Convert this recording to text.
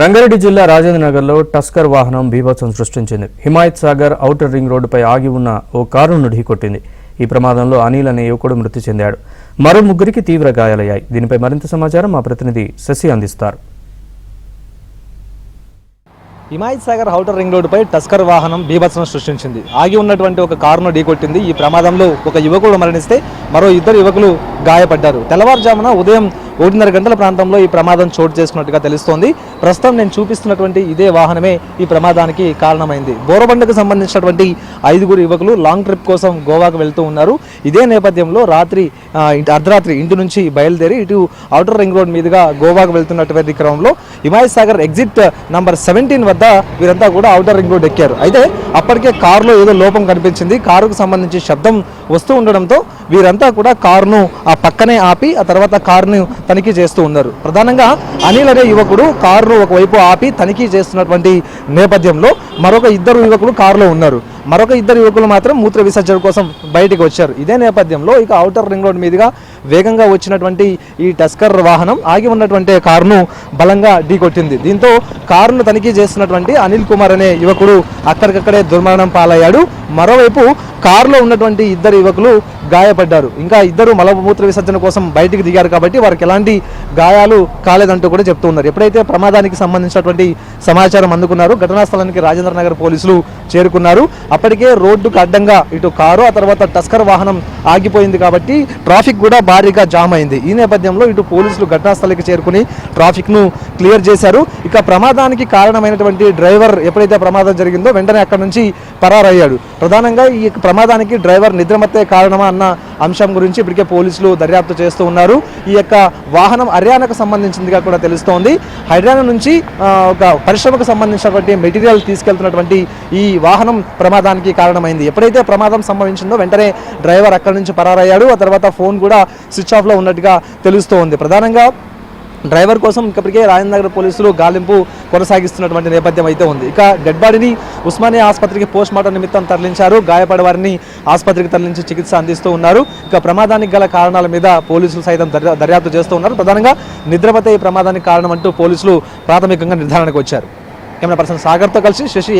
రంగారెడ్డి జిల్లా రాజేంద్రనగర్లో టస్కర్ వాహనం బీభత్సం సృష్టించింది. హిమాయత్ సాగర్ ఔటర్ రింగ్ రోడ్డుపై ఆగి ఉన్న ఓ కారును ఢీకొట్టింది. ఈ ప్రమాదంలో అనిల్ అనే యువకుడు మృతి చెందాడు. మరో ముగ్గురికి తీవ్ర గాయాలయ్యాయి. దీనిపై మరింత సమాచారం మా ప్రతినిధి శశి అందిస్తారు. హిమాయత్ సాగర్ ఔటర్ రింగ్ రోడ్డుపై టస్కర్ వాహనం బీభత్సం సృష్టించింది. ఆగి ఉన్నటువంటి ఒక కారును ఢీకొట్టింది. ఈ ప్రమాదంలో ఒక యువకుడు మరణిస్తే మరో ఇద్దరు యువకులు గాయపడ్డారు. తెల్లవారుజామున ఉదయం 1:30 గంటల ప్రాంతంలో ఈ ప్రమాదం చోటు చేసుకున్నట్టుగా తెలుస్తోంది. ప్రస్తుతం నేను చూపిస్తున్నటువంటి ఇదే వాహనమే ఈ ప్రమాదానికి కారణమైంది. బోరబండకు సంబంధించినటువంటి 5 యువకులు లాంగ్ ట్రిప్ కోసం గోవాకు వెళ్తూ ఉన్నారు. ఇదే నేపథ్యంలో అర్ధరాత్రి ఇంటి నుంచి బయలుదేరి ఇటు ఔటర్ రింగ్ రోడ్ మీదుగా గోవాకు వెళ్తున్నటువంటి క్రమంలో హిమాయత్ సాగర్ ఎగ్జిట్ నంబర్ 17 వద్ద వీరంతా కూడా ఔటర్ రింగ్ రోడ్ ఎక్కారు. అయితే అప్పటికే కారులో ఏదో లోపం కనిపించింది. కారుకు సంబంధించి శబ్దం వస్తూ ఉండడంతో వీరంతా కూడా కారును ఆ పక్కనే ఆపి ఆ తర్వాత కారును తనిఖీ చేస్తూ ఉన్నారు. ప్రధానంగా అనిల్ అనే యువకుడు కారును ఒకవైపు ఆపి తనిఖీ చేస్తున్నటువంటి నేపథ్యంలో మరొక 2 యువకులు కారులో ఉన్నారు. మరొక 2 యువకులు మాత్రం మూత్ర విసర్జన కోసం బయటికి వచ్చారు. ఇదే నేపథ్యంలో ఇక ఔటర్ రింగ్ రోడ్ మీదుగా వేగంగా వచ్చినటువంటి ఈ టస్కర్ వాహనం ఆగి ఉన్నటువంటి కారును బలంగా ఢీకొట్టింది. దీంతో కారును తనిఖీ చేస్తున్నటువంటి అనిల్ కుమార్ అనే యువకుడు అక్కడికక్కడే దుర్మరణం పాలయ్యాడు. మరోవైపు కారులో ఉన్నటువంటి 2 యువకులు గాయపడ్డారు. ఇంకా 2 మలమూత్ర విసర్జన కోసం బయటికి దిగారు కాబట్టి వారికి ఎలాంటి గాయాలు కాలేదంటూ కూడా చెప్తూ ఉన్నారు. ఎప్పుడైతే ప్రమాదానికి సంబంధించినటువంటి సమాచారం అందుకున్నారు, ఘటనా స్థలానికి రాజేంద్రనగర్ పోలీసులు చేరుకున్నారు. అప్పటికే రోడ్డుకు అడ్డంగా ఇటు కారు ఆ తర్వాత టస్కర్ వాహనం ఆగిపోయింది కాబట్టి ట్రాఫిక్ కూడా భారీగా జామ్ అయింది. ఈ నేపథ్యంలో ఇటు పోలీసులు ఘటనా స్థలానికి చేరుకుని ట్రాఫిక్ను క్లియర్ చేశారు. ఇక ప్రమాదానికి కారణమైనటువంటి డ్రైవర్ ఎప్పుడైతే ప్రమాదం జరిగిందో వెంటనే అక్కడి నుంచి పరారయ్యాడు. ప్రధానంగా ఈ ప్రమాదానికి డ్రైవర్ నిద్రమత్తే కారణమా అన్న అంశం గురించి ఇప్పటికే పోలీసులు దర్యాప్తు చేస్తూ ఉన్నారు. ఈ యొక్క వాహనం హర్యానాకు సంబంధించిందిగా కూడా తెలుస్తోంది. హర్యానా నుంచి ఒక పరిశ్రమకు సంబంధించినటువంటి మెటీరియల్ తీసుకెళ్తున్నటువంటి ఈ వాహనం ప్రమాదానికి కారణమైంది. ఎప్పుడైతే ప్రమాదం సంభవించిందో వెంటనే డ్రైవర్ అక్కడి నుంచి పరారయ్యాడు. ఆ తర్వాత ఫోన్ కూడా స్విచ్ ఆఫ్లో ఉన్నట్టుగా తెలుస్తోంది. ప్రధానంగా డ్రైవర్ కోసం ఇప్పటికే రాజేంద్రనగర్ పోలీసులు గాలింపు కొనసాగిస్తున్నటువంటి నేపథ్యం అయితే ఉంది. ఇక డెడ్ బాడీని ఉస్మానియా ఆసుపత్రికి పోస్ట్మార్టం నిమిత్తం తరలించారు. గాయపడే వారిని ఆసుపత్రికి తరలించి చికిత్స అందిస్తూ ఉన్నారు. ఇక ప్రమాదానికి గల కారణాల మీద పోలీసులు సైతం దర్యాప్తు చేస్తూ ఉన్నారు. ప్రధానంగా నిద్రపోతే ఈ ప్రమాదానికి కారణం అంటూ పోలీసులు ప్రాథమికంగా నిర్ధారణకు వచ్చారు. కెమెరా పర్సన్ సాగర్తో కలిసి శశి.